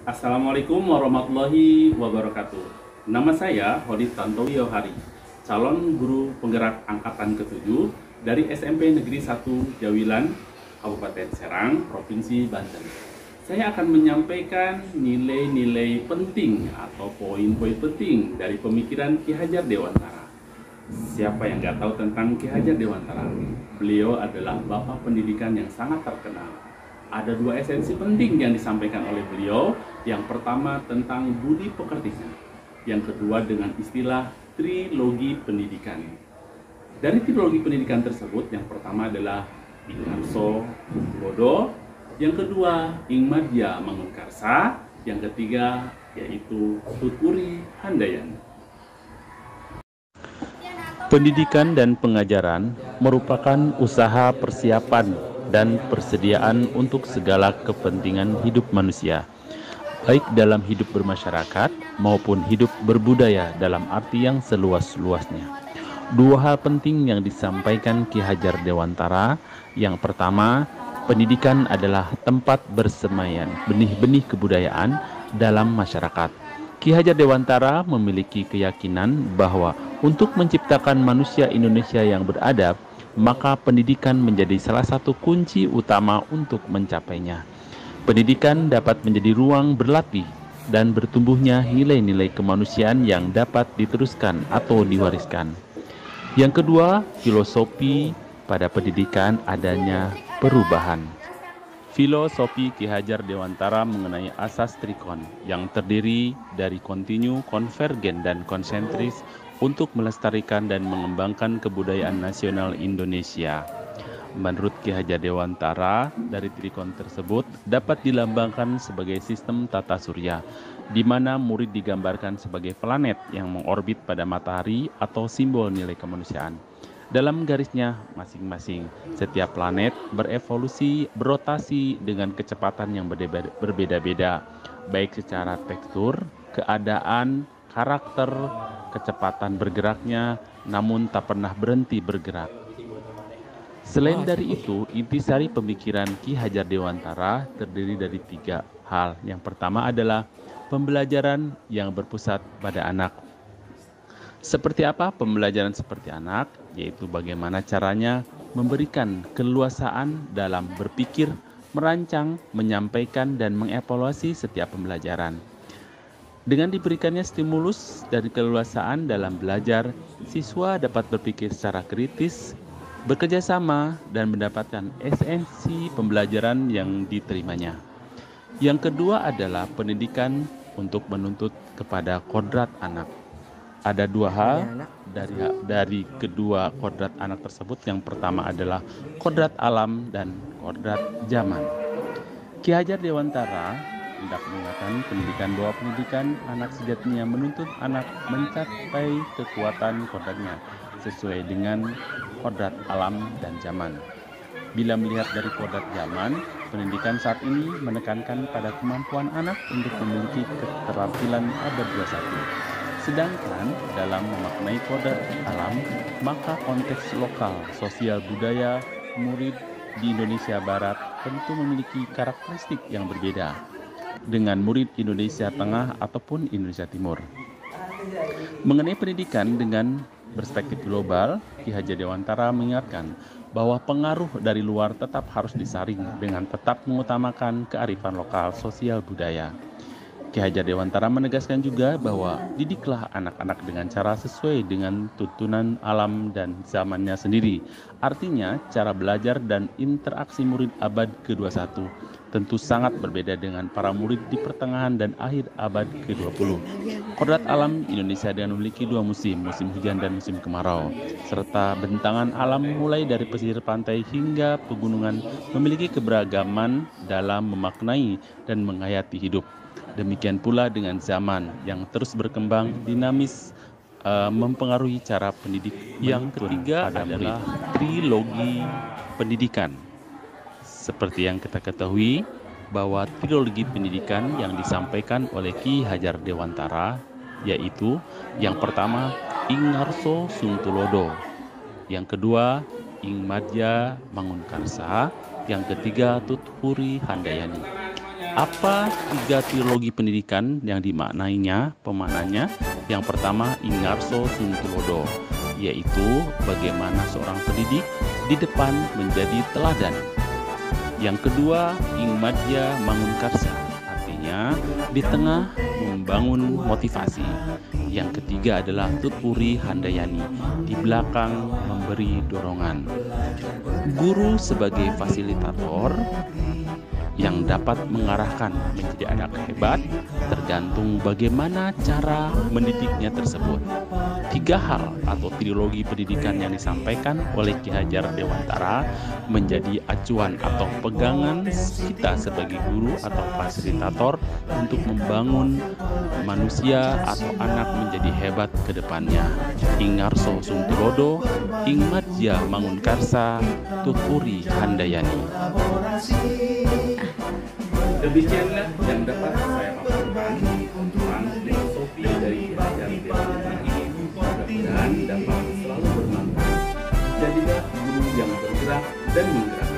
Assalamualaikum warahmatullahi wabarakatuh. Nama saya Hodit Tantowi Yohari, calon guru penggerak angkatan ke-7 dari SMP Negeri 1 Jawilan, Kabupaten Serang, Provinsi Banten. Saya akan menyampaikan nilai-nilai penting atau poin-poin penting dari pemikiran Ki Hajar Dewantara. Siapa yang nggak tahu tentang Ki Hajar Dewantara? Beliau adalah bapak pendidikan yang sangat terkenal. Ada dua esensi penting yang disampaikan oleh beliau. Yang pertama tentang budi pekertinya, yang kedua dengan istilah trilogi pendidikan. Dari trilogi pendidikan tersebut, yang pertama adalah Ing Arso Tulodo, yang kedua Ing Madya Mangunkarsa, yang ketiga yaitu Tuturi Handayani. Pendidikan dan pengajaran merupakan usaha persiapan dan persediaan untuk segala kepentingan hidup manusia, baik dalam hidup bermasyarakat maupun hidup berbudaya dalam arti yang seluas-luasnya. Dua hal penting yang disampaikan Ki Hajar Dewantara. Yang pertama, pendidikan adalah tempat bersemaian benih-benih kebudayaan dalam masyarakat. Ki Hajar Dewantara memiliki keyakinan bahwa untuk menciptakan manusia Indonesia yang beradab, maka pendidikan menjadi salah satu kunci utama untuk mencapainya. Pendidikan dapat menjadi ruang berlatih dan bertumbuhnya nilai-nilai kemanusiaan yang dapat diteruskan atau diwariskan. Yang kedua, filosofi pada pendidikan adanya perubahan. Filosofi Ki Hajar Dewantara mengenai asas trikon yang terdiri dari kontinu, konvergen, dan konsentris untuk melestarikan dan mengembangkan kebudayaan nasional Indonesia. Menurut Ki Hajar Dewantara, dari trikon tersebut dapat dilambangkan sebagai sistem tata surya, di mana murid digambarkan sebagai planet yang mengorbit pada matahari atau simbol nilai kemanusiaan. Dalam garisnya masing-masing, setiap planet berevolusi, berotasi dengan kecepatan yang berbeda-beda, baik secara tekstur, keadaan, karakter, kecepatan bergeraknya, namun tak pernah berhenti bergerak. Selain dari itu, intisari pemikiran Ki Hajar Dewantara terdiri dari tiga hal. Yang pertama adalah pembelajaran yang berpusat pada anak. Seperti apa pembelajaran seperti anak? Yaitu bagaimana caranya memberikan keleluasaan dalam berpikir, merancang, menyampaikan, dan mengevaluasi setiap pembelajaran. Dengan diberikannya stimulus dari keleluasaan dalam belajar, siswa dapat berpikir secara kritis, bekerja sama, dan mendapatkan esensi pembelajaran yang diterimanya. Yang kedua adalah pendidikan untuk menuntut kepada kodrat anak. Ada dua hal dari kedua kodrat anak tersebut. Yang pertama adalah kodrat alam dan kodrat zaman. Ki Hajar Dewantara hendak mengingatkan pendidikan bahwa pendidikan anak sejatinya menuntut anak mencapai kekuatan kodratnya sesuai dengan kodrat alam dan zaman. Bila melihat dari kodrat zaman, pendidikan saat ini menekankan pada kemampuan anak untuk memiliki keterampilan abad 21. Sedangkan dalam memaknai kodrat alam, maka konteks lokal, sosial, budaya murid di Indonesia Barat tentu memiliki karakteristik yang berbeda dengan murid Indonesia Tengah ataupun Indonesia Timur. Mengenai pendidikan dengan perspektif global, Ki Hajar Dewantara mengingatkan bahwa pengaruh dari luar tetap harus disaring dengan tetap mengutamakan kearifan lokal, sosial, budaya. Ki Hajar Dewantara menegaskan juga bahwa didiklah anak-anak dengan cara sesuai dengan tuntunan alam dan zamannya sendiri. Artinya, cara belajar dan interaksi murid abad ke-21 tentu sangat berbeda dengan para murid di pertengahan dan akhir abad ke-20. Kodrat alam Indonesia dengan memiliki dua musim, musim hujan dan musim kemarau, serta bentangan alam mulai dari pesisir pantai hingga pegunungan memiliki keberagaman dalam memaknai dan menghayati hidup. Demikian pula dengan zaman yang terus berkembang, dinamis, mempengaruhi cara pendidik. Yang ketiga adalah trilogi pendidikan. Seperti yang kita ketahui bahwa trilogi pendidikan yang disampaikan oleh Ki Hajar Dewantara yaitu yang pertama Ing Arso Tulodo, yang kedua Ing Madya Mangunkarsa, yang ketiga Tuturi Handayani. Apa tiga trilogi pendidikan yang dimaknainya, pemaknanya? Yang pertama, Ingarso Suntulodo, yaitu bagaimana seorang pendidik di depan menjadi teladan. Yang kedua, Ingmadya Mangunkarsa, artinya di tengah membangun motivasi. Yang ketiga adalah Tutpuri Handayani, di belakang memberi dorongan. Guru sebagai fasilitator yang dapat mengarahkan menjadi anak hebat tergantung bagaimana cara mendidiknya tersebut. Tiga hal atau trilogi pendidikan yang disampaikan oleh Ki Hajar Dewantara menjadi acuan atau pegangan kita sebagai guru atau fasilitator untuk membangun manusia atau anak menjadi hebat ke depannya. Ingarso Suntulodo, Ingmadya Mangunkarsa, Tutpuri Handayani. Demikianlah yang dapat saya paparkan tentang filosofi dari belajar Dewantara ini. Mudah-mudahan dapat selalu bermanfaat. Jadilah guru yang bergerak dan menggerakkan.